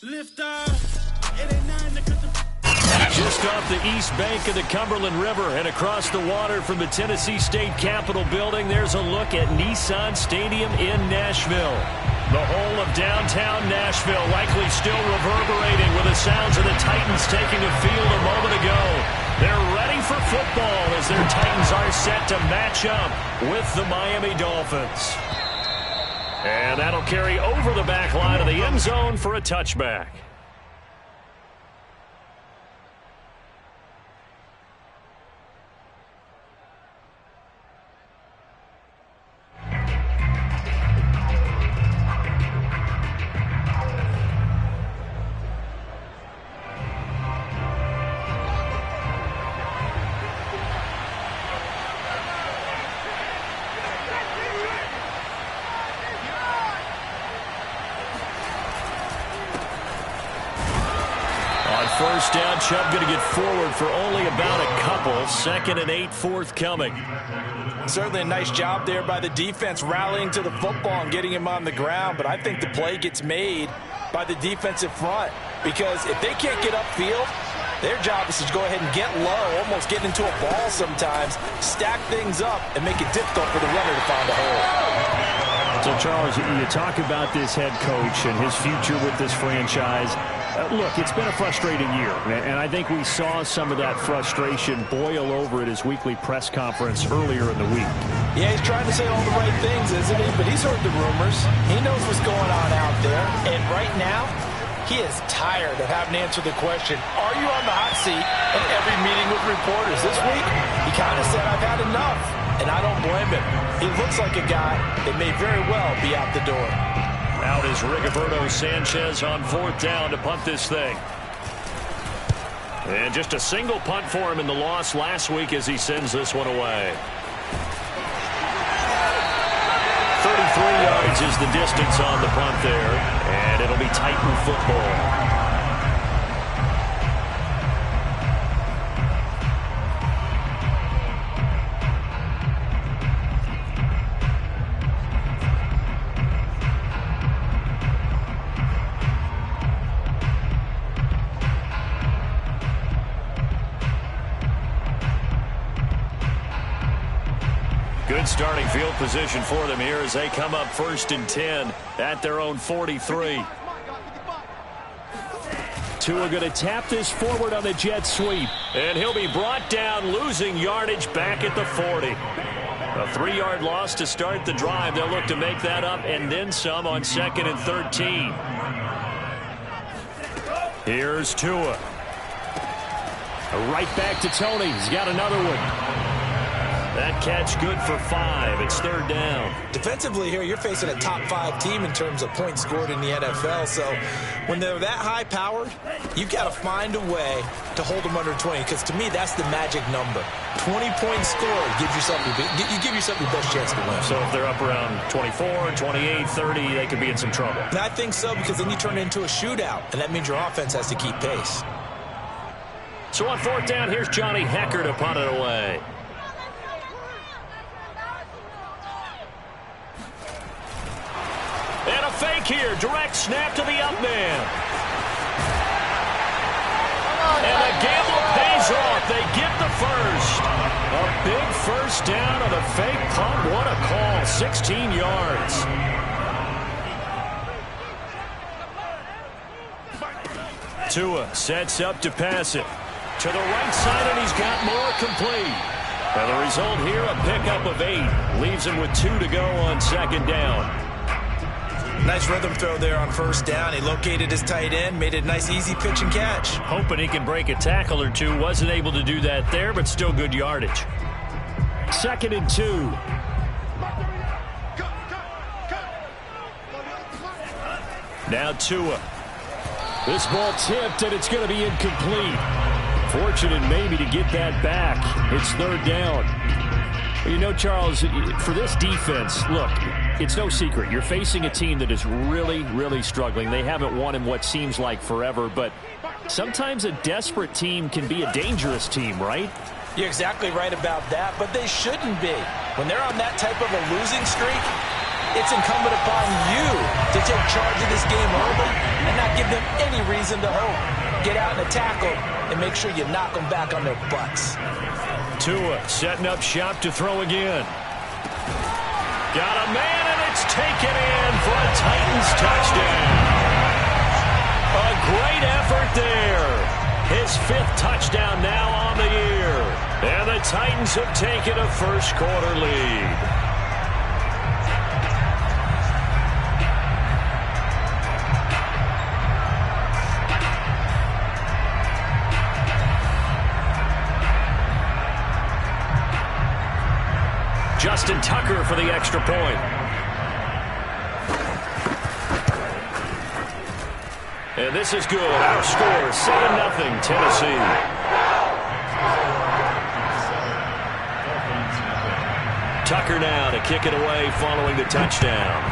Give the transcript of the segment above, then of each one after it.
Just off the east bank of the Cumberland River and across the water from the Tennessee State Capitol building, there's a look at Nissan Stadium in Nashville. The whole of downtown Nashville likely still reverberating with the sounds of the Titans taking a field a moment ago. They're ready for football as their Titans are set to match up with the Miami Dolphins. And that'll carry over the back line of the end zone for a touchback. First down, Chubb going to get forward for only about a couple. 2nd and 8 forthcoming. Certainly a nice job there by the defense rallying to the football and getting him on the ground, but I think the play gets made by the defensive front because if they can't get upfield, their job is to go ahead and get low, almost get into a ball sometimes, stack things up, and make it difficult for the runner to find a hole. So, Charles, you talk about this head coach and his future with this franchise. Look, it's been a frustrating year, and I think we saw some of that frustration boil over at his weekly press conference earlier in the week. Yeah, he's trying to say all the right things, isn't he? But he's heard the rumors. He knows what's going on out there. And right now, he is tired of having to answer the question, are you on the hot seat at every meeting with reporters? This week, he kind of said, I've had enough. And I don't blame him. He looks like a guy that may very well be out the door. Out is Rigoberto Sanchez on 4th down to punt this thing. And just a single punt for him in the loss last week as he sends this one away. 33 yards is the distance on the punt there, and it'll be Titan football. Good starting field position for them here as they come up 1st and 10 at their own 43. Tua going to tap this forward on the jet sweep, and he'll be brought down, losing yardage back at the 40. A 3-yard loss to start the drive. They'll look to make that up and then some on 2nd and 13. Here's Tua. Right back to Tony. He's got another one. That catch good for 5. It's 3rd down. Defensively here, you're facing a top 5 team in terms of points scored in the NFL. So when they're that high powered, you've got to find a way to hold them under 20. Because to me, that's the magic number. 20 points scored gives yourself you give yourself your best chance to win. So if they're up around 24, 28, 30, they could be in some trouble. And I think so, because then you turn it into a shootout, and that means your offense has to keep pace. So on 4th down, here's Johnny Hekker to punt it away. And a fake here. Direct snap to the up man. And the gamble pays off. They get the first. A big first down on a fake punt. What a call. 16 yards. Tua sets up to pass it. To the right side, and he's got more complete. And the result here, a pickup of 8. Leaves him with 2 to go on 2nd down. Nice rhythm throw there on 1st down. He located his tight end, made it a nice easy pitch and catch. Hoping he can break a tackle or two. Wasn't able to do that there, but still good yardage. 2nd and 2. Now Tua. This ball tipped, and it's going to be incomplete. Fortunate maybe to get that back. It's 3rd down. You know, Charles, for this defense, look, it's no secret. You're facing a team that is really, really struggling. They haven't won in what seems like forever, but sometimes a desperate team can be a dangerous team, right? You're exactly right about that, but they shouldn't be. When they're on that type of a losing streak, it's incumbent upon you to take charge of this game early and not give them any reason to hope. Get out in a tackle and make sure you knock them back on their butts. Tua setting up shop to throw again. Got a man, and it's taken in for a Titans touchdown. A great effort there. His 5th touchdown now on the year. And the Titans have taken a first-quarter lead. Justin Tucker for the extra point. And this is good. Our score, 7-0 Tennessee. Tucker now to kick it away following the touchdown.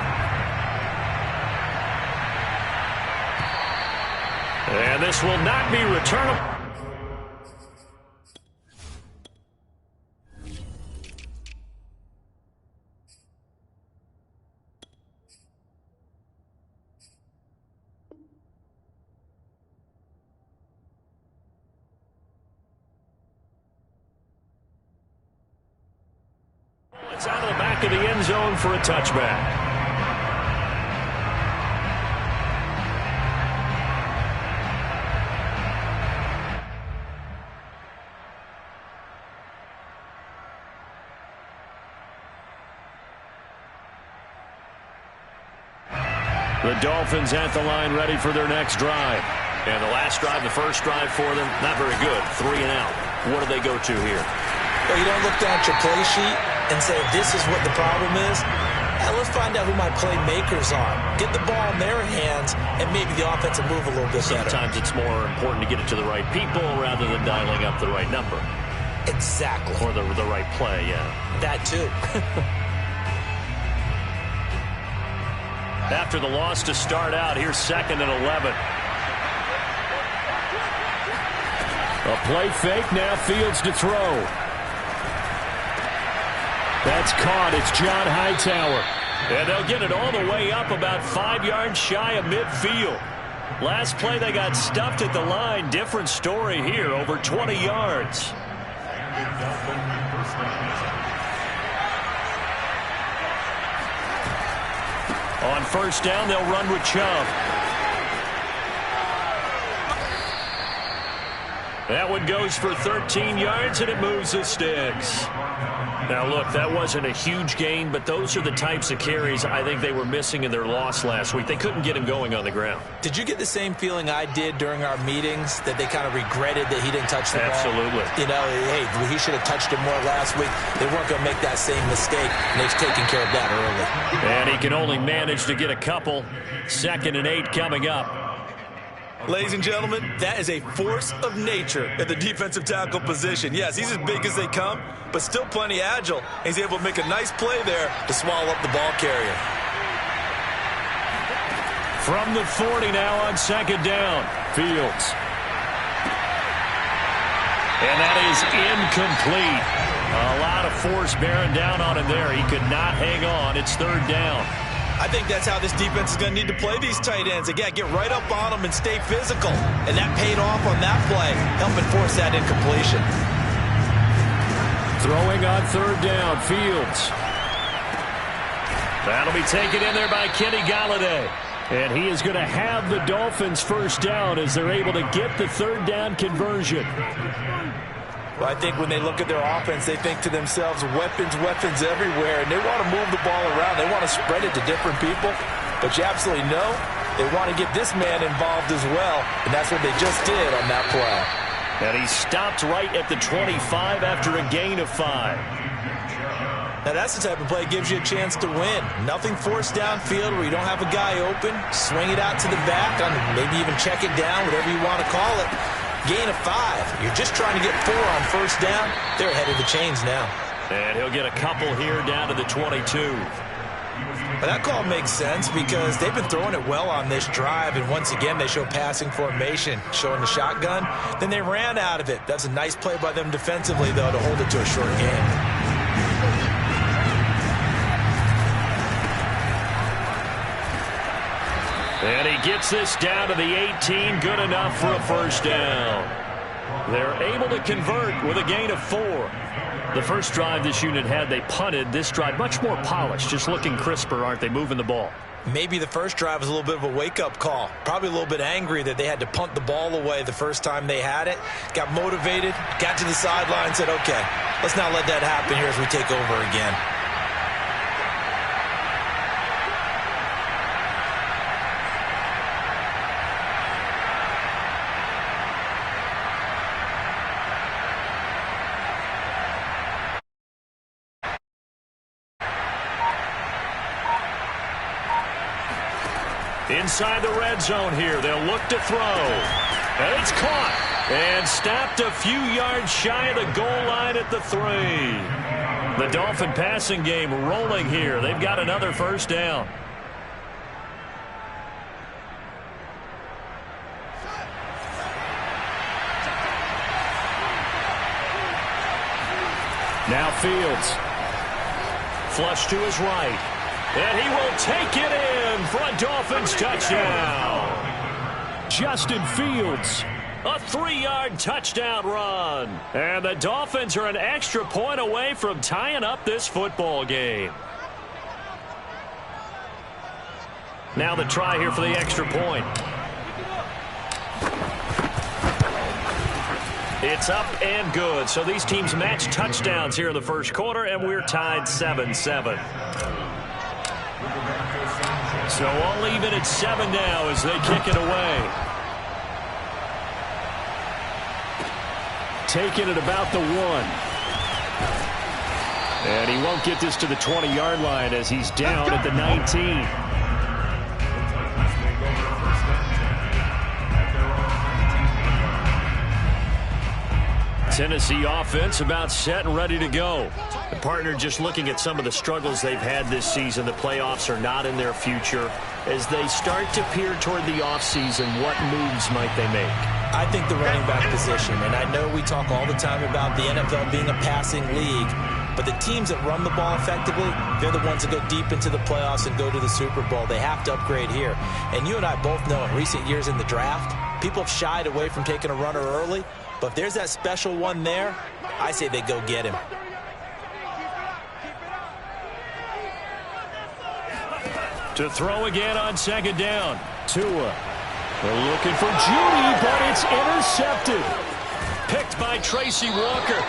And this will not be returnable. It's out of the back of the end zone for a touchback. The Dolphins at the line ready for their next drive. And the last drive, the first drive for them, not very good. 3 and out. What do they go to here? Well, you don't look down at your play sheet and say, this is what the problem is. Now, let's find out who my playmakers are. Get the ball in their hands, and maybe the offense will move a little bit better. Sometimes it's more important to get it to the right people rather than dialing up the right number. Exactly. Or the right play, yeah. That too. After the loss to start out, here's 2nd and 11. A play fake, now Fields to throw. That's caught. It's John Hightower. And they'll get it all the way up about 5 yards shy of midfield. Last play they got stuffed at the line. Different story here, over 20 yards. On first down, they'll run with Chubb. That one goes for 13 yards, and it moves the sticks. Now, look, that wasn't a huge gain, but those are the types of carries I think they were missing in their loss last week. They couldn't get him going on the ground. Did you get the same feeling I did during our meetings, that they kind of regretted that he didn't touch the ball? Absolutely. You know, hey, he should have touched it more last week. They weren't going to make that same mistake, and they've taken care of that early. And he can only manage to get a couple. 2nd and 8 coming up. Ladies and gentlemen, that is a force of nature at the defensive tackle position. Yes, he's as big as they come, but still plenty agile. He's able to make a nice play there to swallow up the ball carrier. From the 40 now on 2nd down, Fields. And that is incomplete. A lot of force bearing down on him there. He could not hang on. It's 3rd down. I think that's how this defense is going to need to play these tight ends. Again, get right up on them and stay physical. And that paid off on that play, helping force that incompletion. Throwing on 3rd down, Fields. That'll be taken in there by Kenny Golladay. And he is going to have the Dolphins first down as they're able to get the 3rd down conversion. Well, I think when they look at their offense, they think to themselves, weapons, weapons everywhere, and they want to move the ball around. They want to spread it to different people, but you absolutely know they want to get this man involved as well, and that's what they just did on that play. And he stopped right at the 25 after a gain of 5. Now, that's the type of play that gives you a chance to win. Nothing forced downfield where you don't have a guy open. Swing it out to the back, maybe even check it down, whatever you want to call it. Gain of 5. You're just trying to get 4 on first down. They're ahead of the chains now. And he'll get a couple here down to the 22. But that call makes sense because they've been throwing it well on this drive, and once again they show passing formation, showing the shotgun. Then they ran out of it. That's a nice play by them defensively, though, to hold it to a short game. And he gets this down to the 18, good enough for a first down. They're able to convert with a gain of 4. The first drive this unit had, they punted. This drive, much more polished, just looking crisper, aren't they, moving the ball? Maybe the first drive was a little bit of a wake-up call. Probably a little bit angry that they had to punt the ball away the first time they had it. Got motivated, got to the sideline, said, okay, let's not let that happen here as we take over again. Inside the red zone here, they'll look to throw. And it's caught and stopped a few yards shy of the goal line at the 3. The Dolphin passing game rolling here. They've got another first down. Now Fields. Flush to his right. And he will take it in for a Dolphins touchdown. Justin Fields, a 3-yard touchdown run. And the Dolphins are an extra point away from tying up this football game. Now the try here for the extra point. It's up and good. So these teams match touchdowns here in the first quarter, and we're tied 7-7. So all even at 7 now as they kick it away. Taking it about the 1. And he won't get this to the 20-yard line as he's down at the 19. Tennessee offense about set and ready to go. The partner just looking at some of the struggles they've had this season. The playoffs are not in their future. As they start to peer toward the offseason, what moves might they make? I think the running back position, and I know we talk all the time about the NFL being a passing league, but the teams that run the ball effectively, they're the ones that go deep into the playoffs and go to the Super Bowl. They have to upgrade here. And you and I both know in recent years in the draft, people have shied away from taking a runner early. But if there's that special one there, I say they go get him. To throw again on second down. Tua. They're looking for Judy, but it's intercepted. Picked by Tracy Walker.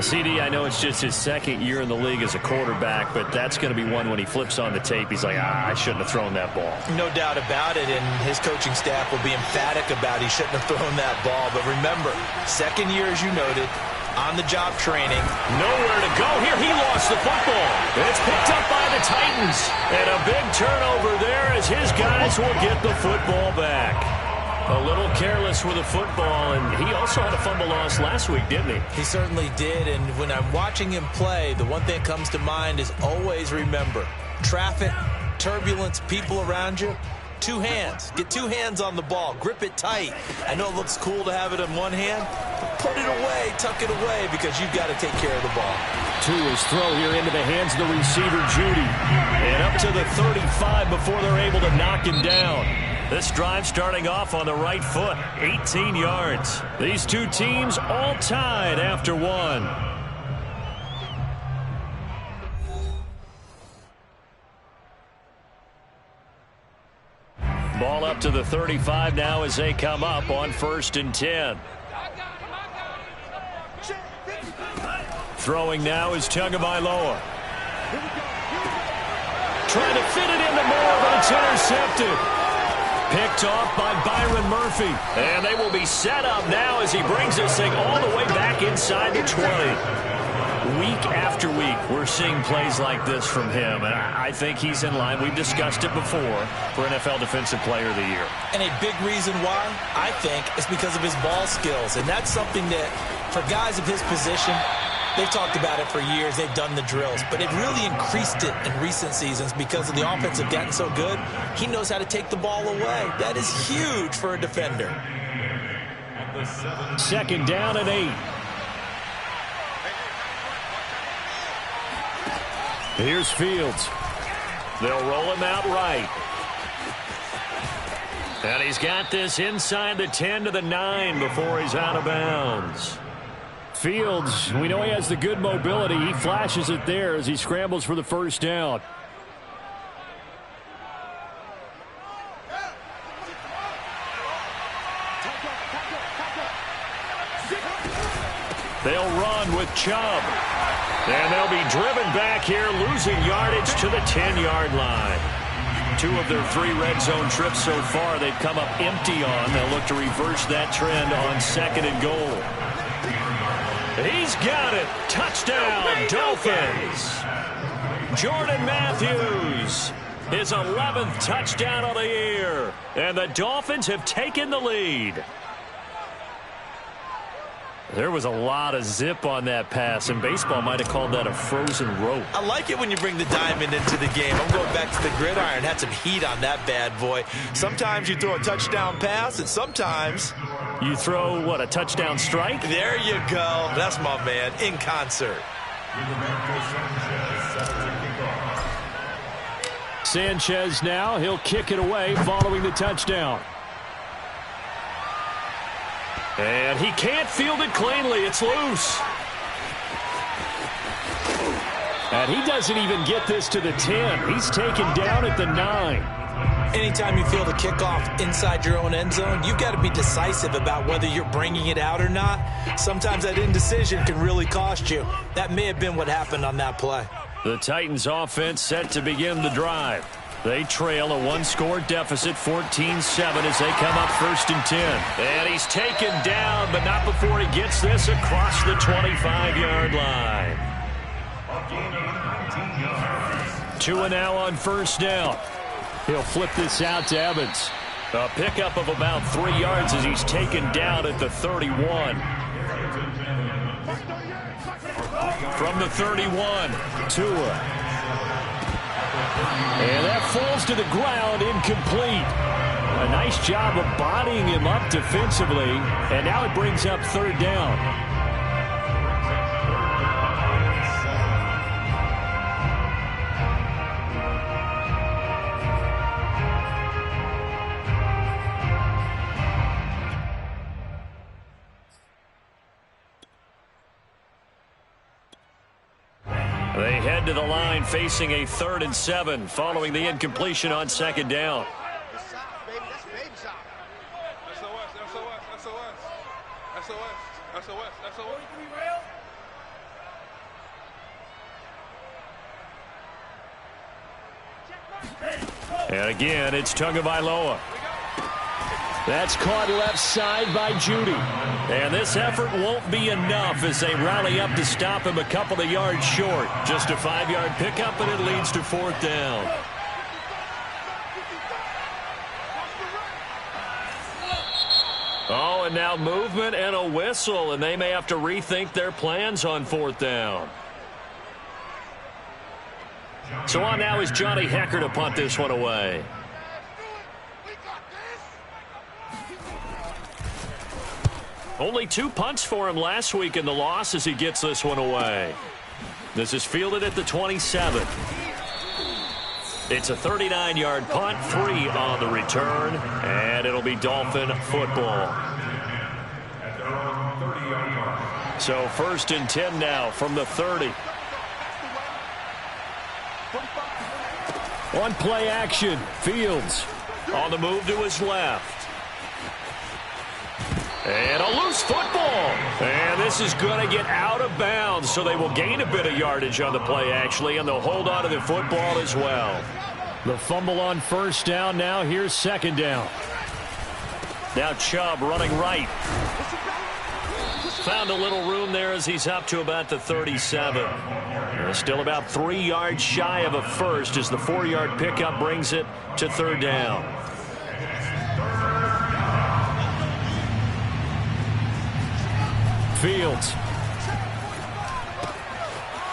CD, I know it's just his second year in the league as a quarterback, but that's going to be one when he flips on the tape. He's like, I shouldn't have thrown that ball. No doubt about it, and his coaching staff will be emphatic about he shouldn't have thrown that ball. But remember, second year, as you noted, on-the-job training. Nowhere to go here. He lost the football. It's picked up by the Titans. And a big turnover there as his guys will get the football back. A little careless with the football, and he also had a fumble loss last week, didn't he? He certainly did, and when I'm watching him play, the one thing that comes to mind is always remember, traffic, turbulence, people around you, 2 hands. Get 2 hands on the ball. Grip it tight. I know it looks cool to have it in one hand, but put it away, tuck it away, because you've got to take care of the ball. Tua's throw here into the hands of the receiver, Judy. And up to the 35 before they're able to knock him down. This drive starting off on the right foot, 18 yards. These two teams all tied after 1. Ball up to the 35 now as they come up on 1st and 10. Throwing now is Tagovailoa. Trying to fit it into Moore, but it's intercepted. Picked off by Byron Murphy. And they will be set up now as he brings this thing all the way back inside the 20. Week after week, we're seeing plays like this from him. And I think he's in line. We've discussed it before for NFL Defensive Player of the Year. And a big reason why, I think, is because of his ball skills. And that's something that, for guys of his position, they've talked about it for years. They've done the drills. But they've really increased it in recent seasons because of the offense have gotten so good. He knows how to take the ball away. That is huge for a defender. 2nd down and 8. Here's Fields. They'll roll him out right. And he's got this inside the 10 to the 9 before he's out of bounds. Fields, we know he has the good mobility. He flashes it there as he scrambles for the first down. They'll run with Chubb. And they'll be driven back here, losing yardage to the 10-yard line. 2 of their 3 red zone trips so far they've come up empty on. They'll look to reverse that trend on 2nd and goal. He's got it. Touchdown, Dolphins. Jordan Matthews, his 11th touchdown of the year. And the Dolphins have taken the lead. There was a lot of zip on that pass, and baseball might have called that a frozen rope. I like it when you bring the diamond into the game. I'm going back to the gridiron. Had some heat on that bad boy. Sometimes you throw a touchdown pass, and sometimes you throw, what, a touchdown strike? There you go. That's my man, in concert. Sanchez now. He'll kick it away following the touchdown. And he can't field it cleanly. It's loose. And he doesn't even get this to the 10. He's taken down at the 9. Anytime you field a kickoff inside your own end zone, you've got to be decisive about whether you're bringing it out or not. Sometimes that indecision can really cost you. That may have been what happened on that play. The Titans offense set to begin the drive. They trail a 1-score deficit, 14-7, as they come up 1st and 10. And he's taken down, but not before he gets this across the 25-yard line. 2 and now on 1st down. He'll flip this out to Evans. A pickup of about 3 yards as he's taken down at the 31. From the 31, Tua. And that falls to the ground, incomplete. A nice job of bodying him up defensively. And now it brings up 3rd down. They head to the line facing a 3rd and 7 following the incompletion on 2nd down. And again, it's Tagovailoa. That's caught left side by Judy. And this effort won't be enough as they rally up to stop him a couple of yards short. Just a 5-yard pickup, and it leads to 4th down. Oh, and now movement and a whistle, and they may have to rethink their plans on 4th down. So on now is Johnny Hekker to punt this one away. Only 2 punts for him last week in the loss as he gets this one away. This is fielded at the 27. It's a 39-yard punt, 3 on the return, and it'll be Dolphin football. So 1st and 10 now from the 30. On play action, Fields on the move to his left. And a loose football. And this is going to get out of bounds, so they will gain a bit of yardage on the play, actually, and they'll hold on to the football as well. The fumble on 1st down now. Here's 2nd down. Now Chubb running right. Found a little room there as he's up to about the 37. Still about 3 yards shy of a first as the 4-yard pickup brings it to 3rd down. Fields.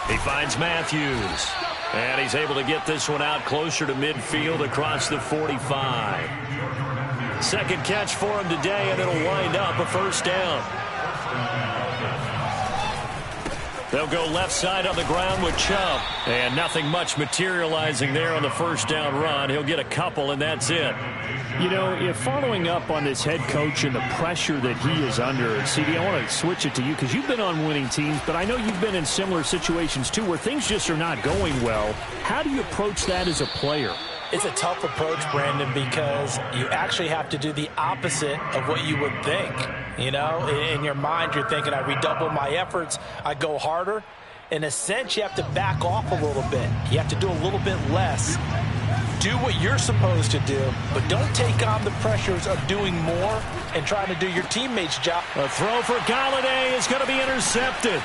He finds Matthews. And he's able to get this one out closer to midfield across the 45. 2nd catch for him today, and it'll wind up a 1st down. They'll go left side on the ground with Chubb. And nothing much materializing there on the first down run. He'll get a couple, and that's it. You know, if following up on this head coach and the pressure that he is under, CD, I want to switch it to you because you've been on winning teams, but I know you've been in similar situations too where things just are not going well. How do you approach that as a player? It's a tough approach, Brandon, because you actually have to do the opposite of what you would think. You know, in your mind, you're thinking, I redouble my efforts, I go harder. In a sense, you have to back off a little bit. You have to do a little bit less. Do what you're supposed to do, but don't take on the pressures of doing more and trying to do your teammates' job. A throw for Galladay is going to be intercepted.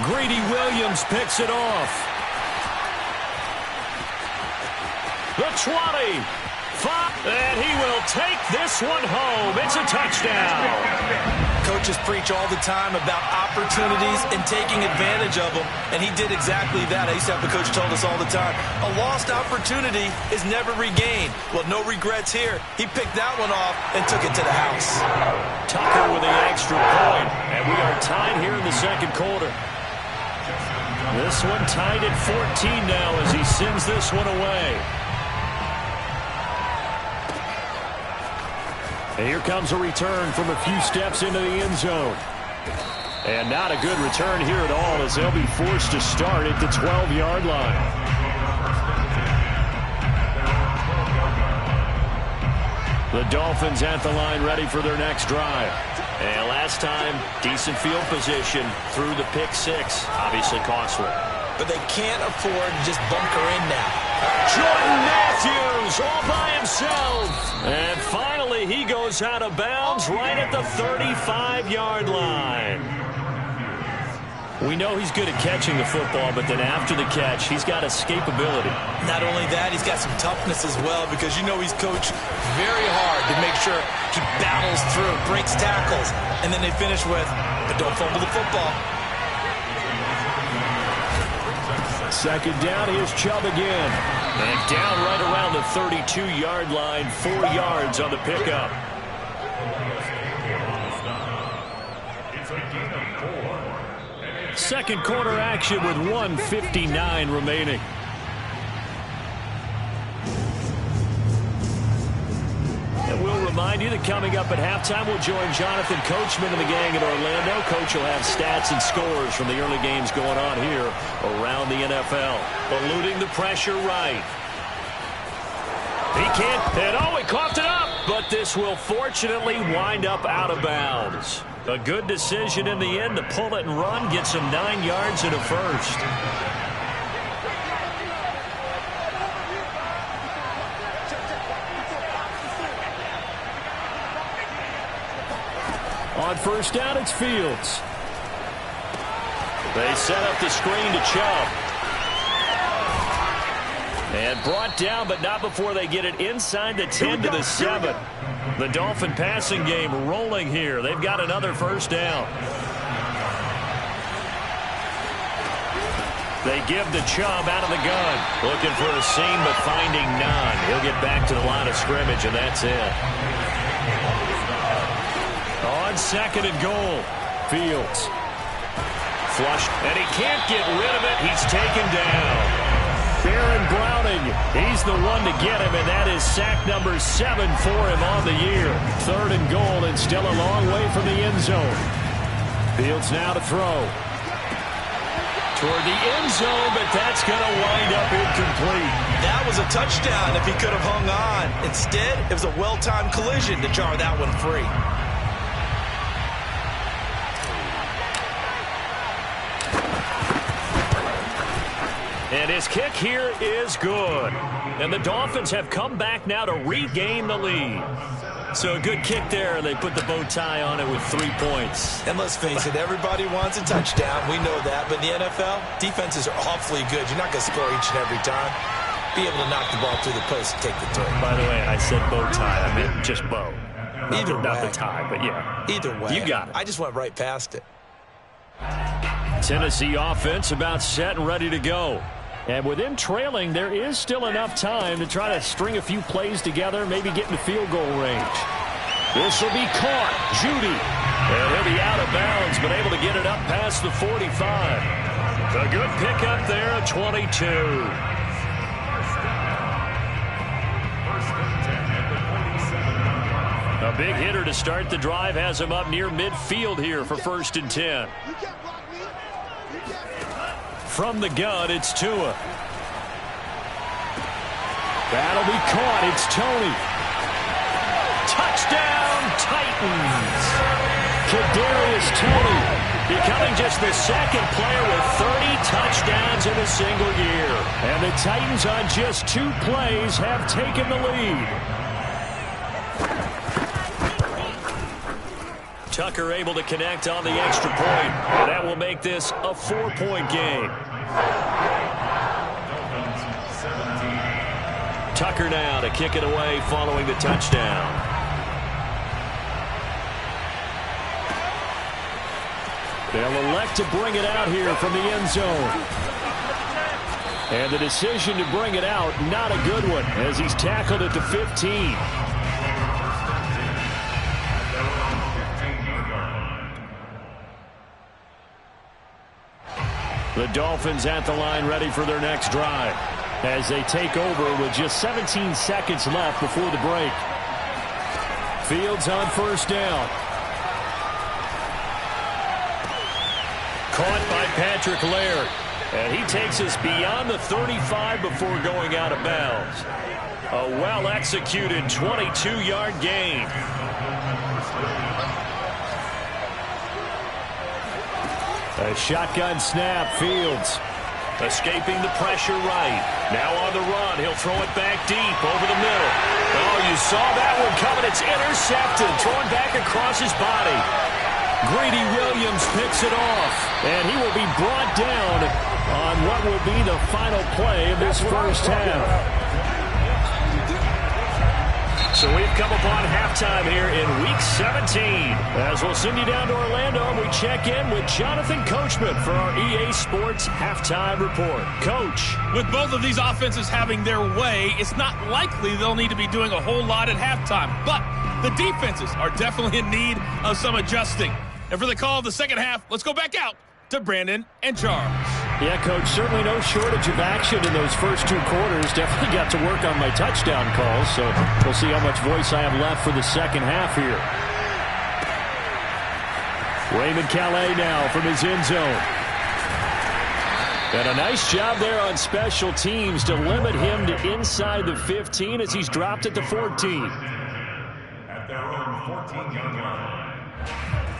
Greedy Williams picks it off. The 20, 5, and he will take this one home. It's a touchdown. Coaches preach all the time about opportunities and taking advantage of them, and he did exactly that. I used to have a coach told us all the time, a lost opportunity is never regained. Well, no regrets here. He picked that one off and took it to the house. Tucker with the extra point, and we are tied here in the second quarter. This one tied at 14 now as he sends this one away. And here comes a return from a few steps into the end zone. And not a good return here at all as they'll be forced to start at the 12-yard line. The Dolphins at the line ready for their next drive. And last time, decent field position through the pick six. Obviously costly. But they can't afford to just bunker in now. Jordan Matthews all by himself. And finally, he goes out of bounds right at the 35-yard line. We know he's good at catching the football, but then after the catch, he's got escapability. Not only that, he's got some toughness as well because you know he's coached very hard to make sure he battles through, breaks tackles, and then they finish with, but don't fumble the football. Second down, here's Chubb again. And down right around the 32-yard line, 4 yards on the pickup. Second quarter action with 1:59 remaining. And we'll remind you that coming up at halftime, we'll join Jonathan Coachman and the gang in Orlando. Coach will have stats and scores from the early games going on here around the NFL. Eluding the pressure right. He can't, and oh, he coughed it up. But this will fortunately wind up out of bounds. A good decision in the end to pull it and run, get some 9 yards and a first. On first down, it's Fields. They set up the screen to Chubb. And brought down, but not before they get it inside the 10 to the 7. The Dolphin passing game rolling here. They've got another first down. They give the Chubb out of the gun. Looking for a seam, but finding none. He'll get back to the line of scrimmage, and that's it. On second and goal, Fields. Flushed, and he can't get rid of it. He's taken down. Baron Browning, he's the one to get him, and that is sack number 7 for him on the year. Third and goal, and still a long way from the end zone. Fields now to throw. Toward the end zone, but that's going to wind up incomplete. That was a touchdown if he could have hung on. Instead, it was a well-timed collision to jar that one free. And his kick here is good. And the Dolphins have come back now to regain the lead. So a good kick there. They put the bow tie on it with 3 points. And let's face it, everybody wants a touchdown. We know that. But in the NFL, defenses are awfully good. You're not going to score each and every time. Be able to knock the ball through the post and take the throw. By the way, I said bow tie. I meant just bow. Either way. Not the tie, but yeah. Either way. You got it. I just went right past it. Tennessee offense about set and ready to go. And with them trailing, there is still enough time to try to string a few plays together, maybe get into field goal range. This will be caught. Judy. And he'll be out of bounds, but able to get it up past the 45. A good pickup there at 22. A big hitter to start the drive has him up near midfield here for 1st and 10. From the gun, it's Tua. That'll be caught. It's Tony. Touchdown, Titans. Kadarius Toney becoming just the second player with 30 touchdowns in a single year. And the Titans on just 2 plays have taken the lead. Tucker able to connect on the extra point. And that will make this a 4-point game. Tucker now to kick it away following the touchdown. They'll elect to bring it out here from the end zone. And the decision to bring it out, not a good one, as he's tackled at the 15. The Dolphins at the line ready for their next drive as they take over with just 17 seconds left before the break. Fields on 1st down. Caught by Patrick Laird. And he takes us beyond the 35 before going out of bounds. A well-executed 22-yard gain. A shotgun snap, Fields. Escaping the pressure right. Now on the run, he'll throw it back deep over the middle. Oh, you saw that one coming. It's intercepted, thrown back across his body. Greedy Williams picks it off, and he will be brought down on what will be the final play of this first half. So we've come upon halftime here in Week 17. As we'll send you down to Orlando, and we check in with Jonathan Coachman for our EA Sports Halftime Report. Coach. With both of these offenses having their way, it's not likely they'll need to be doing a whole lot at halftime. But the defenses are definitely in need of some adjusting. And for the call of the second half, let's go back out to Brandon and Charles. Yeah, Coach, certainly no shortage of action in those first 2 quarters. Definitely got to work on my touchdown calls, so we'll see how much voice I have left for the second half here. Raymond Calais now from his end zone. And a nice job there on special teams to limit him to inside the 15 as he's dropped at the 14. At their own 14-yard line.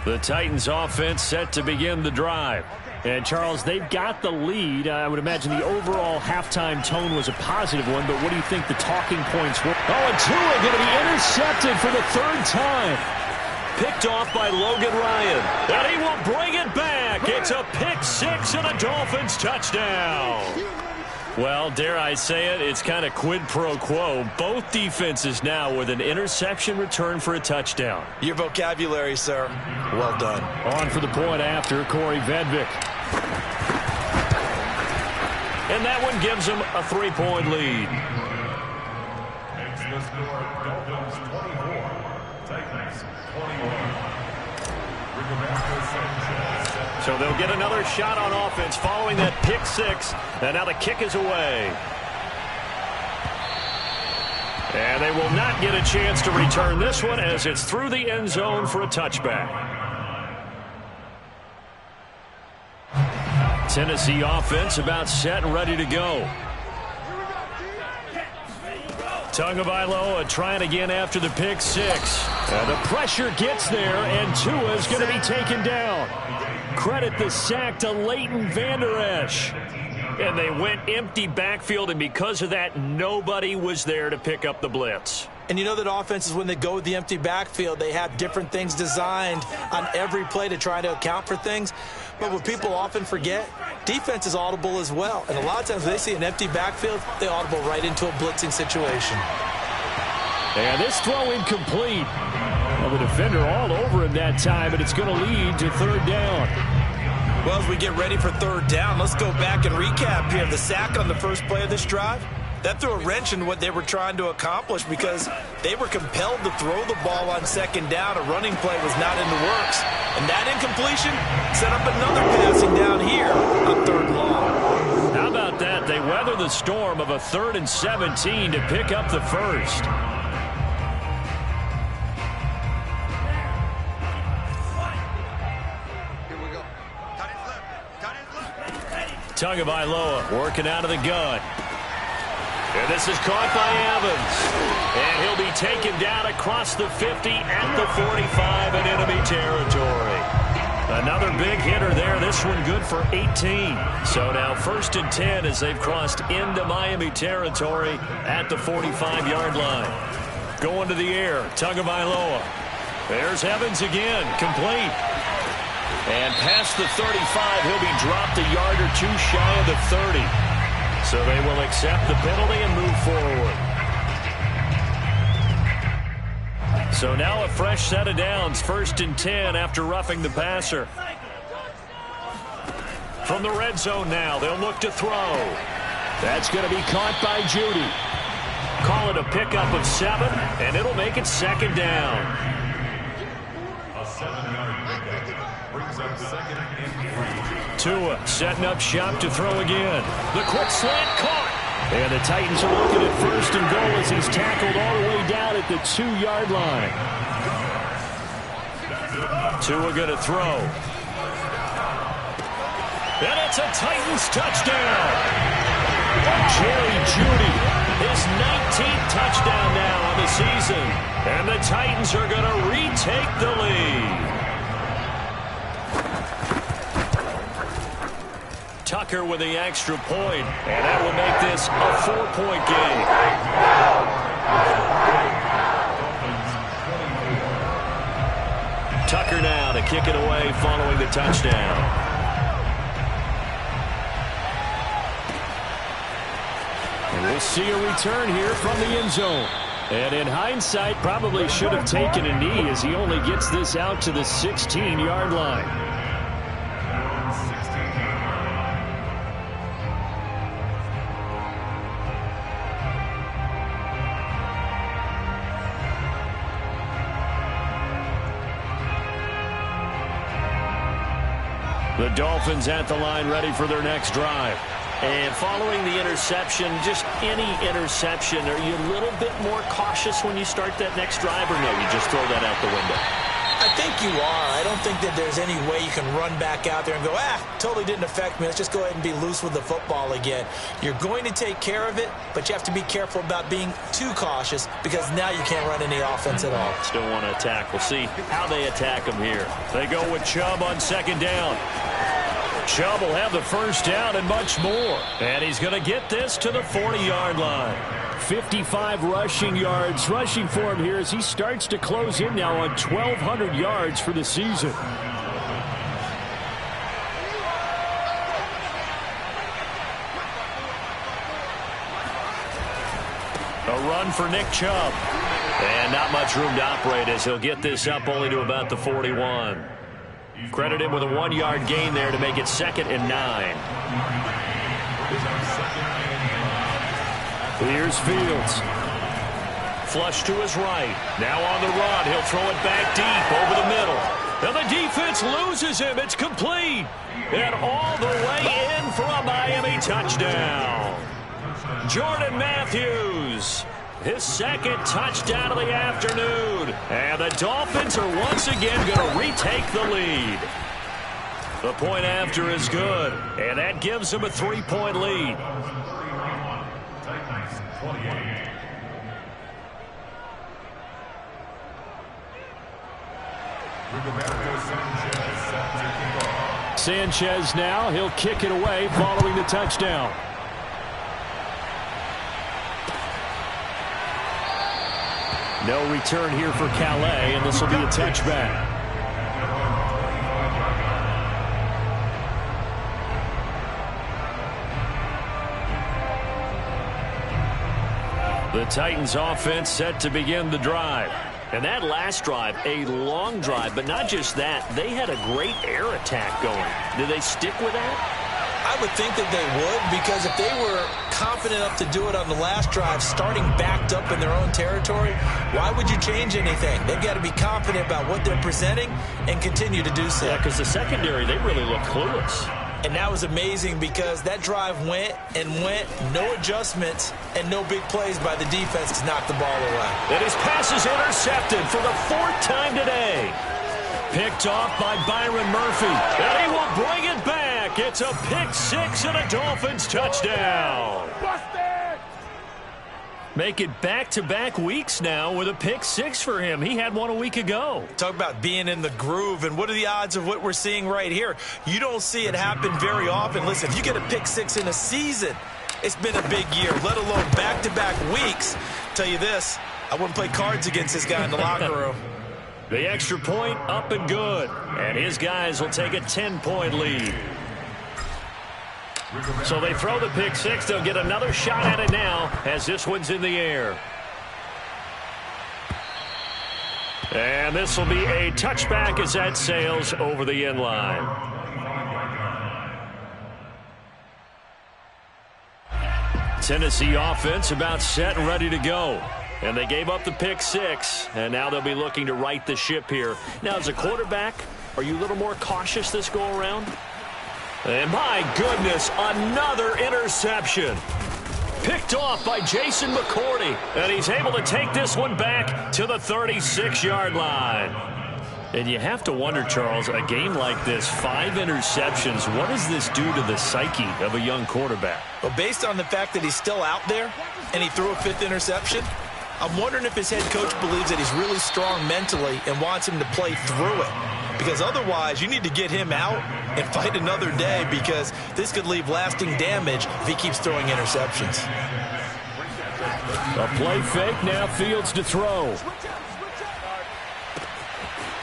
The Titans offense set to begin the drive. And, Charles, they've got the lead. I would imagine the overall halftime tone was a positive one, but what do you think the talking points were? Oh, and Tua going to be intercepted for the 3rd time. Picked off by Logan Ryan. And he will bring it back. It's a pick 6 and a Dolphins touchdown. Well, dare I say it, it's kind of quid pro quo. Both defenses now with an interception return for a touchdown. Your vocabulary, sir. Well done. On for the point after, Corey Vedvik. And that one gives them a 3-point lead. Makes the score Dolphins 24, Titans 21. So they'll get another shot on offense following that pick 6. And now the kick is away. And they will not get a chance to return this one as it's through the end zone for a touchback. Tennessee offense about set and ready to go. Tagovailoa trying again after the pick 6. And the pressure gets there, and Tua's going to be taken down. Credit the sack to Leighton Vander Esch. And they went empty backfield, and because of that, nobody was there to pick up the blitz. And you know that offenses, when they go with the empty backfield, they have different things designed on every play to try to account for things. But what people often forget, defense is audible as well. And a lot of times when they see an empty backfield, they audible right into a blitzing situation. And this throw incomplete. Well, the defender all over him that time, and it's going to lead to 3rd down. Well, as we get ready for 3rd down, let's go back and recap here. The sack on the first play of this drive, that threw a wrench in what they were trying to accomplish because they were compelled to throw the ball on second down. A running play was not in the works. And that incompletion set up another passing down here on third and long. How about that? They weather the storm of a 3rd and 17 to pick up the first. Tagovailoa working out of the gun. And this is caught by Evans. And he'll be taken down across the 50 at the 45 in enemy territory. Another big hitter there. This one good for 18. So now 1st and 10 as they've crossed into Miami territory at the 45-yard line. Going to the air, Tagovailoa. There's Evans again, complete. And past the 35, he'll be dropped a yard or two shy of the 30. So they will accept the penalty and move forward. So now a fresh set of downs, 1st and 10 after roughing the passer. From the red zone now, they'll look to throw. That's going to be caught by Judy. Call it a pickup of 7, and it'll make it 2nd down. A 7-yard pickup brings up 2nd and 3. Tua setting up shop to throw again. The quick slant caught. And the Titans are looking at 1st and goal as he's tackled all the way down at the 2-yard line. Tua going to throw. And it's a Titans touchdown. Jerry Jeudy, his 19th touchdown now on the season. And the Titans are going to retake the lead. Tucker with the extra point, and that will make this a 4-point game. Tucker now to kick it away following the touchdown. And we'll see a return here from the end zone. And in hindsight, probably should have taken a knee as he only gets this out to the 16-yard line. The Dolphins at the line ready for their next drive. And following the interception, just any interception, are you a little bit more cautious when you start that next drive, or no, you just throw that out the window? I think you are. I don't think that there's any way you can run back out there and go, totally didn't affect me. Let's just go ahead and be loose with the football again. You're going to take care of it, but you have to be careful about being too cautious because now you can't run any offense at all. Still want to attack. We'll see how they attack them here. They go with Chubb on 2nd down. Chubb will have the 1st down and much more. And he's going to get this to the 40-yard line. 55 rushing yards rushing for him here as he starts to close in now on 1,200 yards for the season. A run for Nick Chubb. And not much room to operate as he'll get this up only to about the 41. Credit him with a 1-yard gain there to make it 2nd and 9. Here's Fields. Flush to his right. Now on the run. He'll throw it back deep over the middle. And the defense loses him. It's complete. And all the way in for a Miami touchdown. Jordan Matthews. His 2nd touchdown of the afternoon. And the Dolphins are once again going to retake the lead. The point after is good. And that gives them a 3-point lead. Sanchez now. He'll kick it away following the touchdown. No return here for Calais, and this will be a touchback. The Titans offense set to begin the drive. And that last drive, a long drive, but not just that. They had a great air attack going. Do they stick with that? I I would think that they would, because if they were confident enough to do it on the last drive, starting backed up in their own territory, why would you change anything? They've got to be confident about what they're presenting and continue to do so. Yeah, because the secondary, they really look clueless. And that was amazing because that drive went and went, no adjustments and no big plays by the defense to knock the ball away. And his pass is intercepted for the 4th time today. Picked off by Byron Murphy. And he will bring it back. It's a pick 6 and a Dolphins touchdown. Make it back-to-back weeks now with a pick 6 for him. He had one a week ago. Talk about being in the groove, and what are the odds of what we're seeing right here? You don't see it happen very often. Listen, if you get a pick 6 in a season, it's been a big year, let alone back-to-back weeks. Tell you this, I wouldn't play cards against this guy in the locker room. The extra point up and good. And his guys will take a 10-point lead. So they throw the pick 6. They'll get another shot at it now as this one's in the air. And this will be a touchback as that sails over the end line. Tennessee offense about set and ready to go. And they gave up the pick 6, and now they'll be looking to right the ship here. Now, as a quarterback, are you a little more cautious this go-around? And my goodness, another interception. Picked off by Jason McCourty, and he's able to take this one back to the 36-yard line. And you have to wonder, Charles, a game like this, 5 interceptions, what does this do to the psyche of a young quarterback? Well, based on the fact that he's still out there and he threw a 5th interception, I'm wondering if his head coach believes that he's really strong mentally and wants him to play through it. Because otherwise, you need to get him out and fight another day, because this could leave lasting damage if he keeps throwing interceptions. A play fake, now Fields to throw.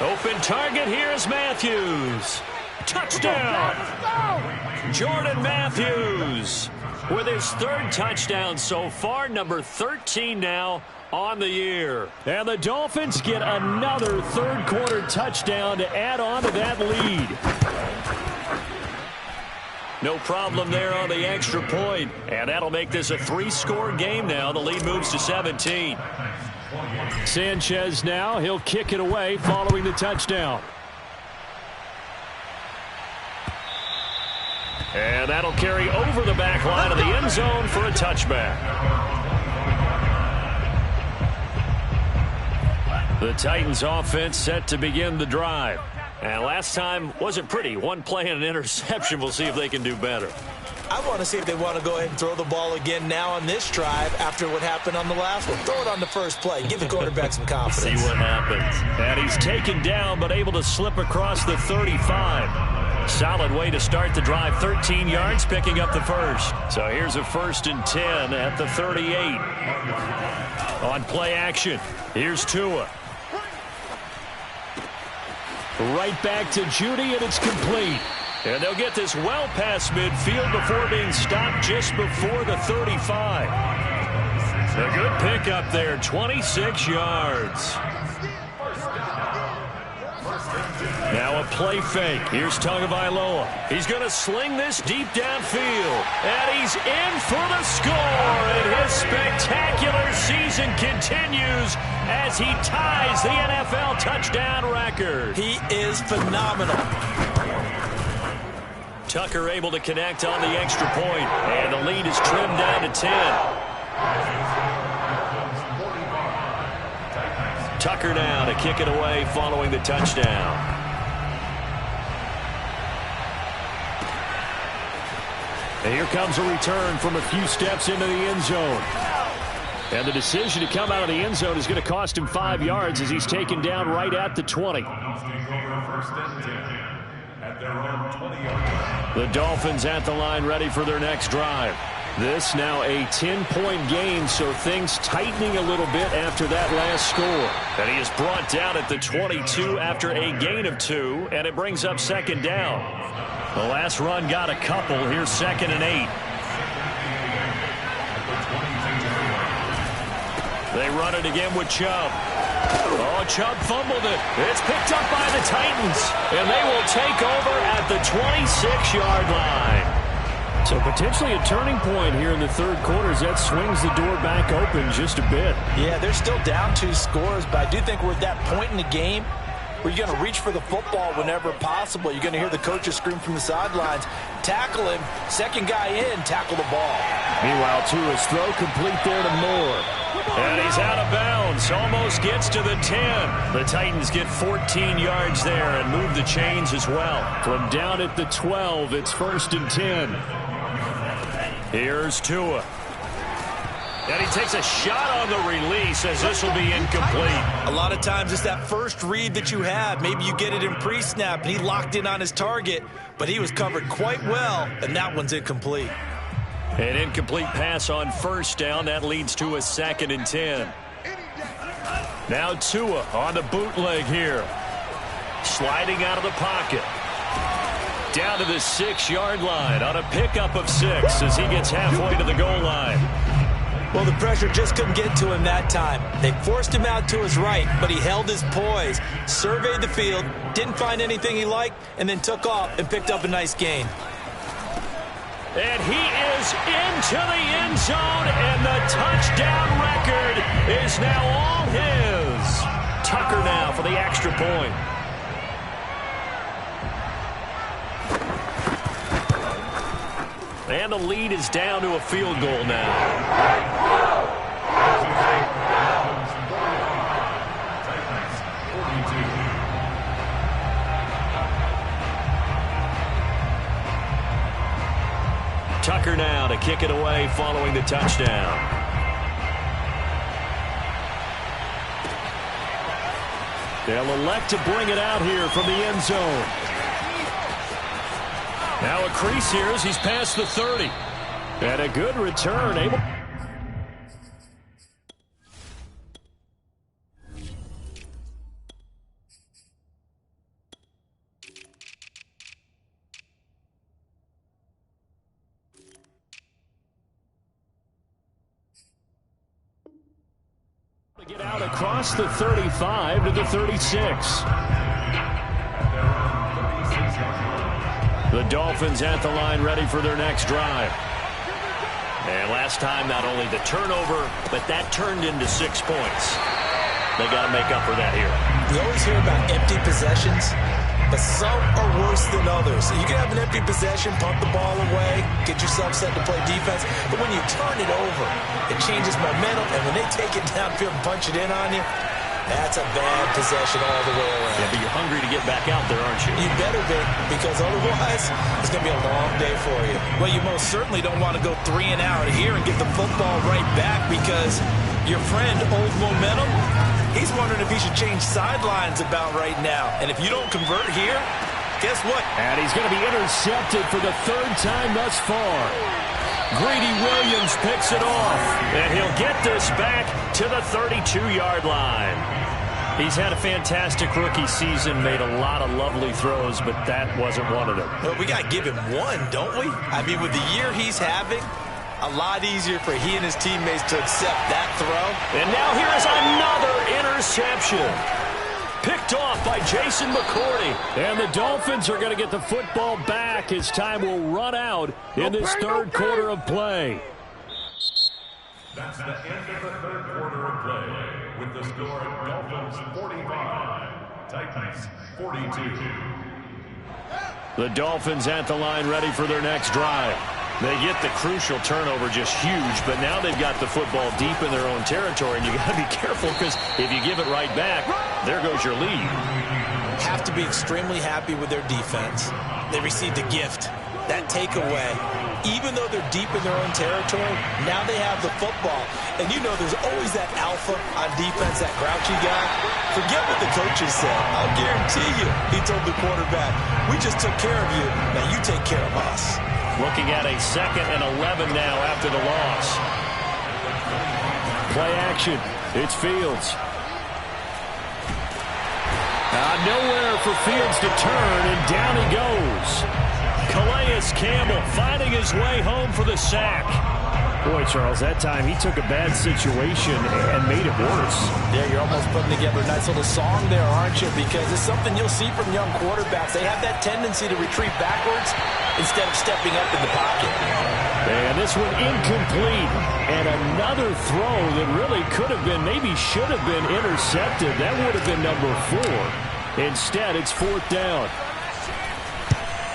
Open target, here's Matthews. Touchdown! Jordan Matthews with his 3rd touchdown so far, number 13 now on the year. And the Dolphins get another 3rd quarter touchdown to add on to that lead. No problem there on the extra point. And that'll make this a 3-score game now. The lead moves to 17. Sanchez now, he'll kick it away following the touchdown. And that'll carry over the back line of the end zone for a touchback. The Titans offense set to begin the drive. And last time wasn't pretty. One play and an interception. We'll see if they can do better. I want to see if they want to go ahead and throw the ball again now on this drive after what happened on the last one. Throw it on the first play. Give the quarterback some confidence. See what happens. And he's taken down but able to slip across the 35. Solid way to start the drive. 13 yards, picking up the first. So here's a 1st and 10 at the 38. On play action, here's Tua. Right back to Judy, and it's complete. And they'll get this well past midfield before being stopped just before the 35. A good pickup there, 26 yards. Now a play fake. Here's Tagovailoa. He's going to sling this deep downfield. And he's in for the score. And his spectacular season continues as he ties the NFL touchdown record. He is phenomenal. Tucker able to connect on the extra point. And the lead is trimmed down to 10. Tucker now to kick it away following the touchdown. And here comes a return from a few steps into the end zone. And the decision to come out of the end zone is going to cost him 5 yards as he's taken down right at the 20. The Dolphins at the line ready for their next drive. This now a 10-point game, so things tightening a little bit after that last score. And he is brought down at the 22 after a gain of 2, and it brings up 2nd down. The last run got a couple. Here's 2nd and 8. They run it again with Chubb. Oh, Chubb fumbled it. It's picked up by the Titans, and they will take over at the 26-yard line. So potentially a turning point here in the third quarter as that swings the door back open just a bit. Yeah, they're still down 2 scores, but I do think we're at that point in the game where you're going to reach for the football whenever possible. You're going to hear the coaches scream from the sidelines, tackle him, second guy in, tackle the ball. Meanwhile, Tua's throw complete there to Moore. And he's out of bounds, almost gets to the 10. The Titans get 14 yards there and move the chains as well. From down at the 12, it's 1st and 10. Here's Tua. And he takes a shot on the release as this will be incomplete. A lot of times it's that first read that you have. Maybe you get it in pre-snap, and he locked in on his target, but he was covered quite well, and that one's incomplete. An incomplete pass on 1st down. That leads to a 2nd and 10. Now Tua on the bootleg here. Sliding out of the pocket. Down to the 6-yard line on a pickup of 6 as he gets halfway to the goal line. Well, the pressure just couldn't get to him that time. They forced him out to his right, but he held his poise, surveyed the field, didn't find anything he liked, and then took off and picked up a nice gain. And he is into the end zone, and the touchdown record is now all his. Tucker now for the extra point. And the lead is down to a field goal now. Tucker now to kick it away following the touchdown. They'll elect to bring it out here from the end zone. Now a crease here as he's past the 30. And a good return. Able to get out across the 35 to the 36. The Dolphins at the line ready for their next drive. And last time, not only the turnover, but that turned into 6 points. They got to make up for that here. You always hear about empty possessions, but some are worse than others. You can have an empty possession, pump the ball away, get yourself set to play defense, but when you turn it over, it changes momentum, and when they take it downfield and punch it in on you, that's a bad possession all the way around. Yeah, but you're hungry to get back out there, aren't you? You better be, because otherwise it's going to be a long day for you. Well, you most certainly don't want to go 3 and out here and get the football right back, because your friend, Old Momentum, he's wondering if he should change sidelines about right now. And if you don't convert here, guess what? And he's going to be intercepted for the 3rd time thus far. Greedy Williams picks it off, and he'll get this back to the 32-yard line. He's had a fantastic rookie season, made a lot of lovely throws, but that wasn't one of them. Well, we got to give him one, don't we? I mean, with the year he's having, a lot easier for he and his teammates to accept that throw. And now here's another interception. Picked off by Jason McCourty. And the Dolphins are going to get the football back as time will run out in this third quarter of play. That's the end of the third quarter of play, with the score Dolphins 45, Titans 42. The Dolphins at the line ready for their next drive. They get the crucial turnover, just huge, but now they've got the football deep in their own territory, and you got to be careful, because if you give it right back, there goes your lead. Have to be extremely happy with their defense. They received a gift. That takeaway, even though they're deep in their own territory, now they have the football. And you know there's always that alpha on defense, that grouchy guy. Forget what the coaches said. I'll guarantee you, he told the quarterback, we just took care of you, now you take care of us. Looking at a 2nd and 11 now after the loss. Play action. It's Fields. Nowhere for Fields to turn, and down he goes. Calais Campbell finding his way home for the sack. Boy, Charles, that time he took a bad situation and made it worse. Yeah, you're almost putting together a nice little song there, aren't you? Because it's something you'll see from young quarterbacks. They have that tendency to retreat backwards instead of stepping up in the pocket. And this one incomplete. And another throw that really could have been, maybe should have been intercepted. That would have been number 4. Instead, it's 4th down.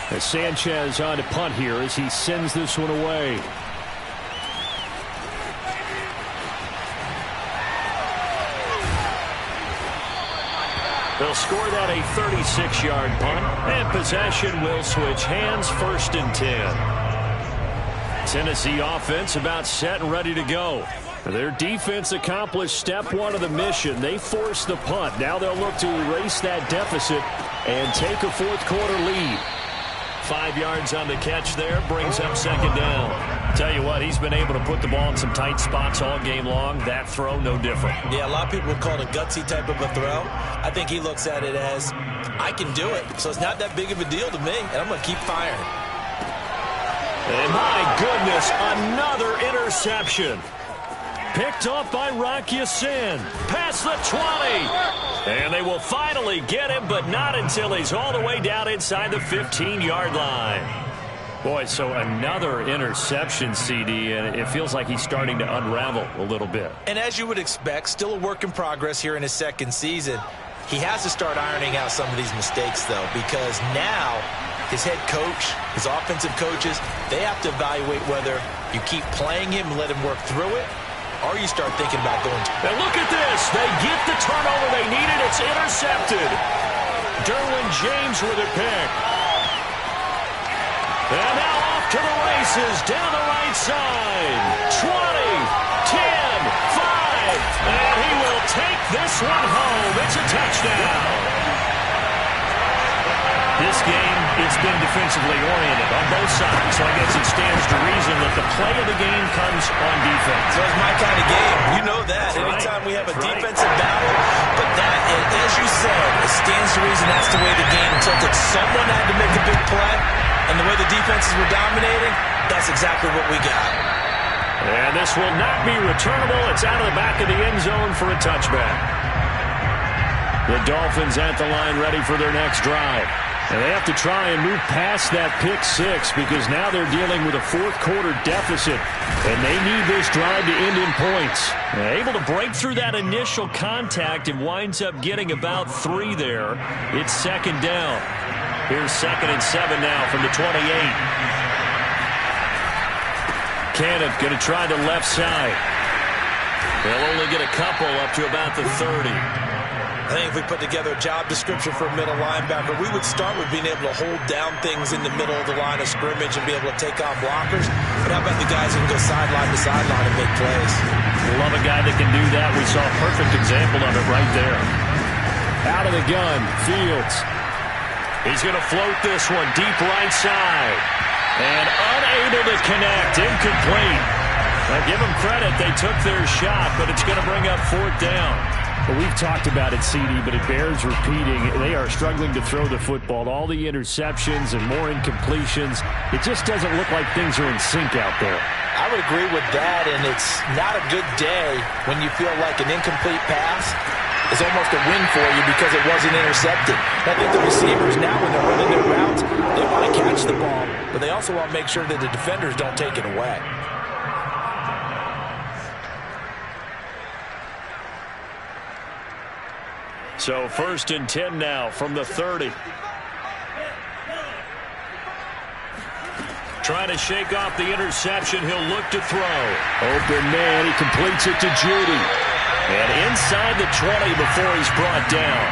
As Sanchez on to punt here as he sends this one away. They'll score that a 36-yard punt, and possession will switch hands, 1st and 10. Tennessee offense about set and ready to go. Their defense accomplished step 1 of the mission. They forced the punt. Now they'll look to erase that deficit and take a 4th quarter lead. 5 yards on the catch there, brings up 2nd down. Tell you what, he's been able to put the ball in some tight spots all game long. That throw, no different. Yeah, a lot of people would call it a gutsy type of a throw. I think he looks at it as, I can do it, so it's not that big of a deal to me, and I'm going to keep firing. And my goodness, another interception. Picked off by Rock Ya-Sin. Past the 20. And they will finally get him, but not until he's all the way down inside the 15-yard line. Boy, so another interception, CD, and it feels like he's starting to unravel a little bit. And as you would expect, still a work in progress here in his 2nd season. He has to start ironing out some of these mistakes, though, because now his head coach, his offensive coaches, they have to evaluate whether you keep playing him and let him work through it, or you start thinking about going to... And look at this. They get the turnover they needed. It's intercepted. Derwin James with a pick. And now off to the races down the right side. 20, 10, 5. And he will take this one home. It's a touchdown. This game, it's been defensively oriented on both sides, so I guess it stands to reason that the play of the game comes on defense. So it's my kind of game. You know that. Anytime we have a defensive battle, but that, as you said, it stands to reason that's the way the game tilted. Someone had to make a big play, and the way the defenses were dominating, that's exactly what we got. And this will not be returnable. It's out of the back of the end zone for a touchback. The Dolphins at the line ready for their next drive. And they have to try and move past that pick 6 because now they're dealing with a 4th quarter deficit. And they need this drive to end in points. Able to break through that initial contact and winds up getting about 3 there. It's 2nd down. Here's 2nd and 7 now from the 28. Cannon going to try the left side. They'll only get a couple up to about the 30. I think if we put together a job description for a middle linebacker, we would start with being able to hold down things in the middle of the line of scrimmage and be able to take on blockers. But how about the guys who can go sideline to sideline and make plays? Love a guy that can do that. We saw a perfect example of it right there. Out of the gun, Fields. He's going to float this one deep right side. And unable to connect, incomplete. Now give them credit, they took their shot, but it's going to bring up 4th down. Well, we've talked about it, CD, but it bears repeating. They are struggling to throw the football. All the interceptions and more incompletions. It just doesn't look like things are in sync out there. I would agree with that, and it's not a good day when you feel like an incomplete pass is almost a win for you because it wasn't intercepted. I think the receivers now, when they're running their routes, they want to catch the ball, but they also want to make sure that the defenders don't take it away. So 1st and 10 now from the 30. Trying to shake off the interception. He'll look to throw. Open man. He completes it to Judy. And inside the 20 before he's brought down.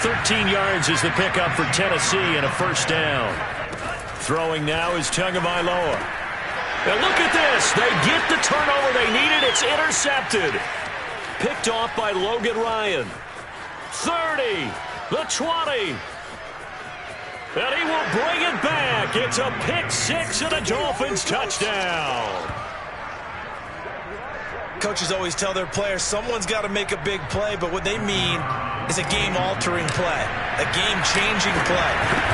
13 yards is the pickup for Tennessee and a 1st down. Throwing now is Tagovailoa. And look at this. They get the turnover they needed. It's intercepted. Picked off by Logan Ryan. 30, the 20. And he will bring it back. It's a pick 6 and a Dolphins touchdown. coaches always tell their players someone's got to make a big play, but what they mean is a game-altering play, a game-changing play,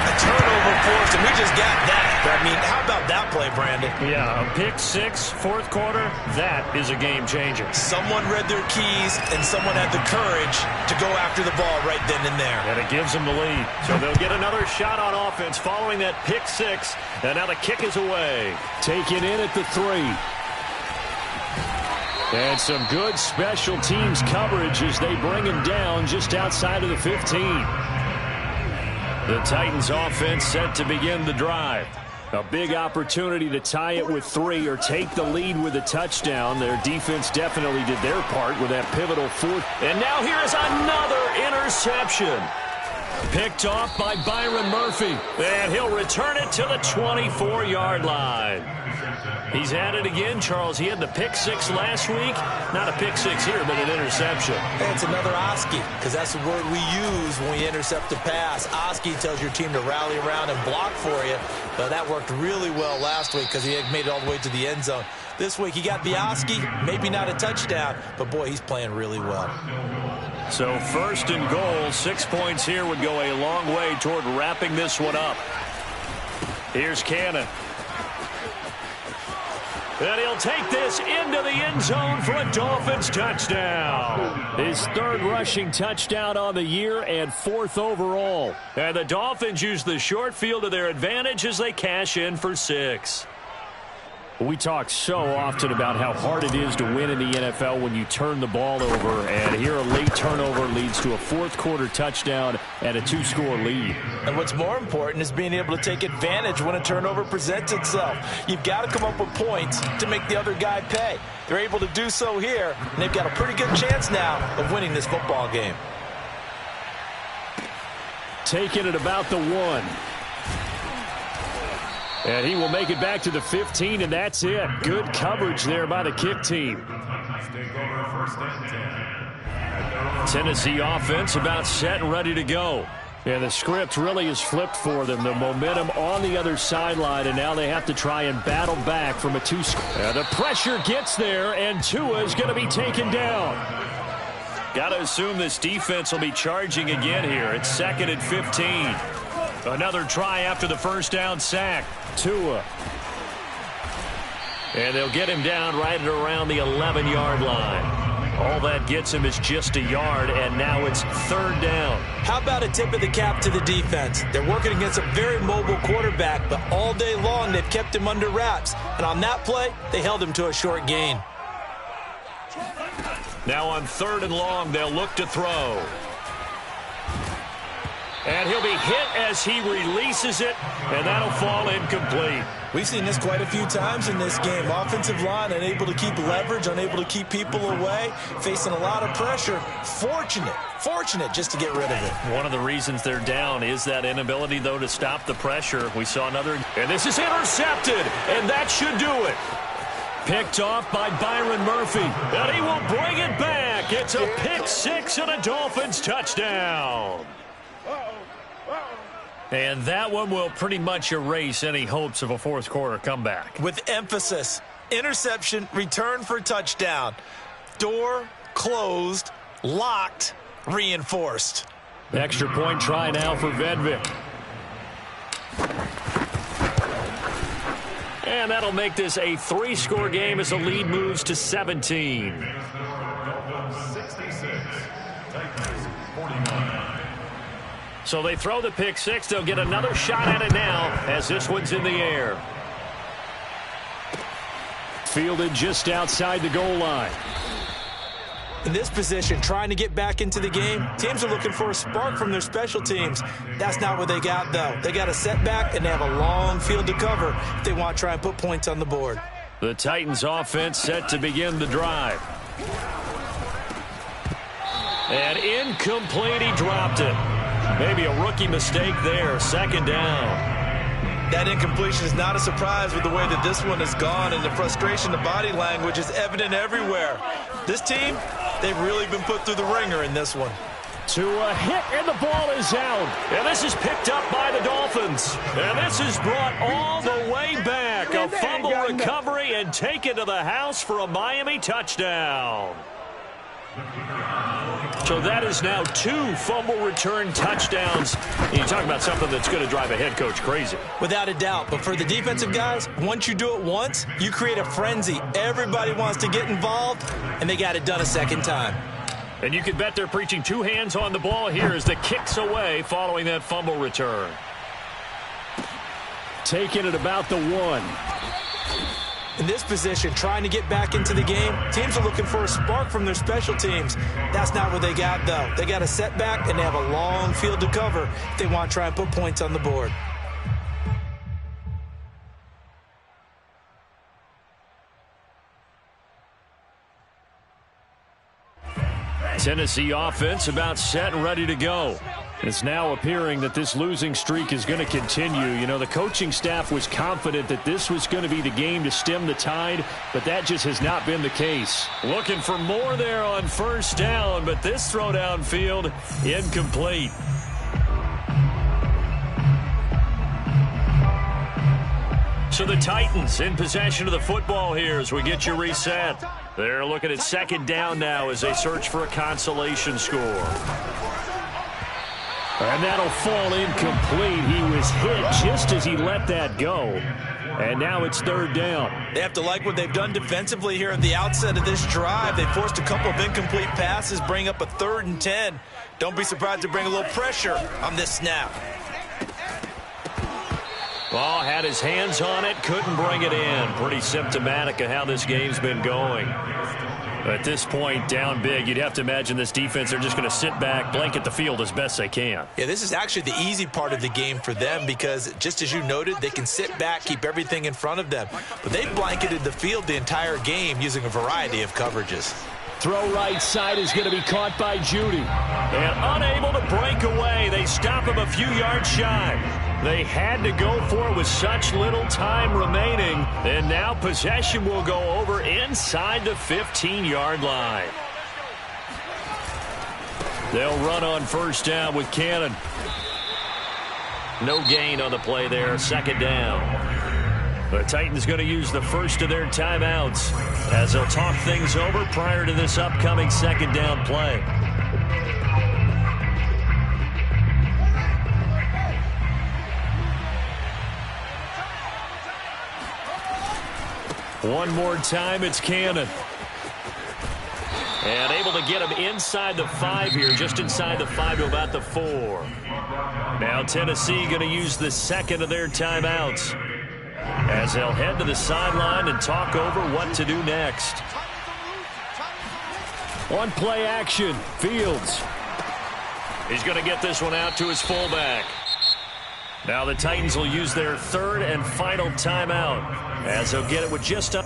a turnover forced, and we just got that. I mean, how about that play, Brandon? Yeah, a pick six, fourth quarter, that is a game-changer. Someone read their keys, and someone had the courage to go after the ball right then and there. And it gives them the lead. So they'll get another shot on offense following that pick six, and now the kick is away. Taken in at the 3. And some good special teams coverage as they bring him down just outside of the 15. The Titans offense set to begin the drive. A big opportunity to tie it with 3 or take the lead with a touchdown. Their defense definitely did their part with that pivotal 4th. And now here is another interception. Picked off by Byron Murphy. And he'll return it to the 24-yard line. He's had it again, Charles. He had the pick 6 last week. Not a pick 6 here, but an interception. Hey, it's another Oski, because that's the word we use when we intercept a pass. Oski tells your team to rally around and block for you. But that worked really well last week because he had made it all the way to the end zone. This week he got the Oski, maybe not a touchdown, but boy, he's playing really well. So 1st and goal, 6 points here would go a long way toward wrapping this one up. Here's Cannon. And he'll take this into the end zone for a Dolphins touchdown. His 3rd rushing touchdown on the year and 4th overall. And the Dolphins use the short field to their advantage as they cash in for 6. We talk so often about how hard it is to win in the NFL when you turn the ball over, and here a late turnover leads to a 4th quarter touchdown and a 2-score lead. And what's more important is being able to take advantage when a turnover presents itself. You've got to come up with points to make the other guy pay. They're able to do so here, and they've got a pretty good chance now of winning this football game. Taking it about the 1. And he will make it back to the 15, and that's it. Good coverage there by the kick team. Tennessee offense about set and ready to go. And the script really is flipped for them. The momentum on the other sideline, and now they have to try and battle back from a 2-score. The pressure gets there, and Tua is going to be taken down. Got to assume this defense will be charging again here. It's 2nd and 15. Another try after the first down sack. Tua. And they'll get him down right at around the 11-yard line. All that gets him is just a yard, and now it's 3rd down. How about a tip of the cap to the defense? They're working against a very mobile quarterback, but all day long they've kept him under wraps. And on that play, they held him to a short gain. Now on 3rd and long, they'll look to throw. And he'll be hit as he releases it, and that'll fall incomplete. We've seen this quite a few times in this game. Offensive line unable to keep leverage, unable to keep people away, facing a lot of pressure. Fortunate just to get rid of it. One of the reasons they're down is that inability, though, to stop the pressure. We saw another, and this is intercepted, and that should do it. Picked off by Byron Murphy, and he will bring it back. It's a pick 6 and a Dolphins touchdown. And that one will pretty much erase any hopes of a 4th quarter comeback. With emphasis, interception, return for touchdown. Door closed, locked, reinforced. Extra point try now for Vedvik. And that'll make this a 3-score game as the lead moves to 17. 66, Titans 49. So they throw the pick 6. They'll get another shot at it now as this one's in the air. Fielded just outside the goal line. In this position, trying to get back into the game, teams are looking for a spark from their special teams. That's not what they got, though. They got a setback, and they have a long field to cover if they want to try and put points on the board. The Titans offense set to begin the drive. And incomplete, he dropped it. Maybe a rookie mistake there. 2nd down. That incompletion is not a surprise with the way that this one has gone, and the frustration, the body language is evident everywhere. This team, they've really been put through the ringer in this one. To a hit, and the ball is out. And this is picked up by the Dolphins. And this is brought all the way back. back. A fumble recovery and take it to the house for a Miami touchdown. So that is now 2 fumble return touchdowns. And you talk about something that's going to drive a head coach crazy. Without a doubt. But for the defensive guys, once you do it once, you create a frenzy. Everybody wants to get involved, and they got it done a second time. And you can bet they're preaching 2 hands on the ball here as the kick's away following that fumble return. Taking it about the 1. In this position, trying to get back into the game, teams are looking for a spark from their special teams. That's not what they got, though. They got a setback, and they have a long field to cover if they want to try and put points on the board. Tennessee offense about set and ready to go. It's now appearing that this losing streak is going to continue. You know, the coaching staff was confident that this was going to be the game to stem the tide, but that just has not been the case. Looking for more there on first down, but this throw downfield incomplete. So the Titans in possession of the football here as we get you reset. They're looking at second down now as they search for a consolation score. And that'll fall incomplete. He was hit just as he let that go. And now it's third down. They have to like what they've done defensively here at the outset of this drive. They forced a couple of incomplete passes, bring up a 3rd and 10. Don't be surprised to bring a little pressure on this snap. Ball had his hands on it, couldn't bring it in. Pretty symptomatic of how this game's been going. At this point, down big, you'd have to imagine this defense, they're just going to sit back, blanket the field as best they can. Yeah, this is actually the easy part of the game for them because, just as you noted, they can sit back, keep everything in front of them. But they've blanketed the field the entire game using a variety of coverages. Throw right side is going to be caught by Judy. And unable to break away. They stop him a few yards shy. They had to go for it with such little time remaining. And now possession will go over inside the 15-yard line. They'll run on first down with Cannon. No gain on the play there. Second down. The Titans going to use the first of their timeouts as they'll talk things over prior to this upcoming second down play. One more time, it's Cannon. And able to get him inside the 5 here, just inside the 5 to about the 4. Now Tennessee going to use the second of their timeouts as they'll head to the sideline and talk over what to do next. On play action, Fields. He's going to get this one out to his fullback. Now the Titans will use their third and final timeout as they'll get it with just a...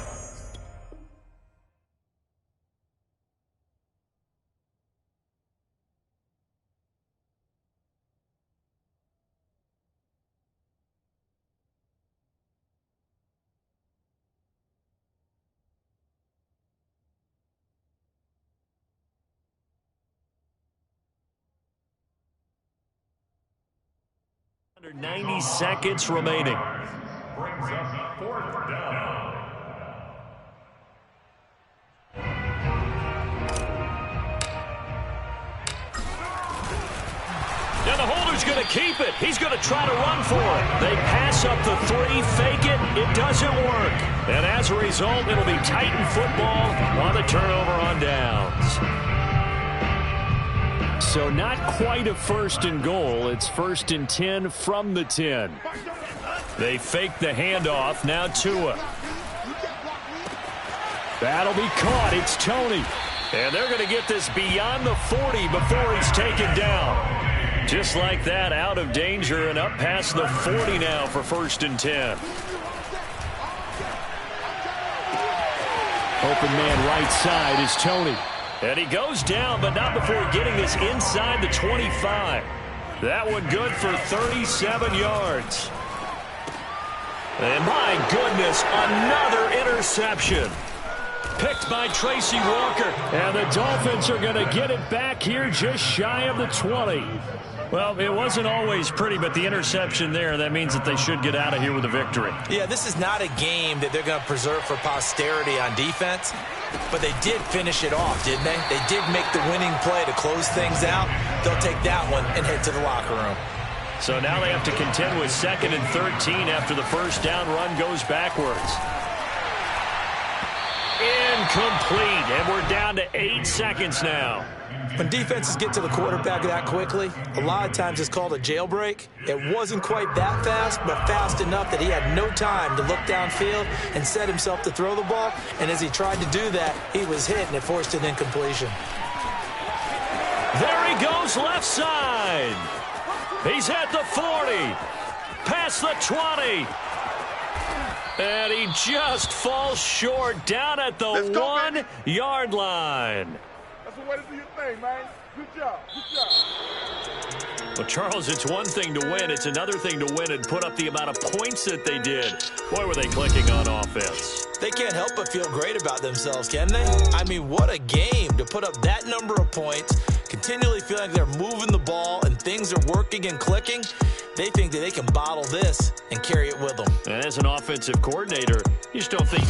Under 90 seconds remaining. Brings up fourth down. Now the holder's going to keep it. He's going to try to run for it. They pass up the 3, fake it. It doesn't work. And as a result, it'll be Titan football on the turnover on downs. So not quite a first and goal. It's 1st and 10 from the 10. They fake the handoff. Now Tua. That'll be caught. It's Tony. And they're going to get this beyond the 40 before he's taken down. Just like that, out of danger and up past the 40 now for 1st and 10. Open man right side is Tony. And he goes down, but not before getting this inside the 25. That one good for 37 yards. And my goodness, another interception. Picked by Tracy Walker. And the Dolphins are going to get it back here just shy of the 20. Well, it wasn't always pretty, but the interception there, that means that they should get out of here with a victory. Yeah, this is not a game that they're going to preserve for posterity on defense, but they did finish it off, didn't they? They did make the winning play to close things out. They'll take that one and head to the locker room. So now they have to contend with 2nd and 13 after the first down run goes backwards. Incomplete, and we're down to 8 seconds now. When defenses get to the quarterback that quickly, a lot of times it's called a jailbreak. It wasn't quite that fast, but fast enough that he had no time to look downfield and set himself to throw the ball. And as he tried to do that, he was hit, and it forced an incompletion. There he goes, left side. He's at the 40, past the 20. And he just falls short down at the 1-yard line. That's the way to do your thing, man. Good job. Good job. Well, Charles, it's one thing to win. It's another thing to win and put up the amount of points that they did. Boy, were they clicking on offense. They can't help but feel great about themselves, can they? I mean, what a game to put up that number of points, continually feeling like they're moving the ball and things are working and clicking. They think that they can bottle this and carry it with them. And as an offensive coordinator, you just don't think you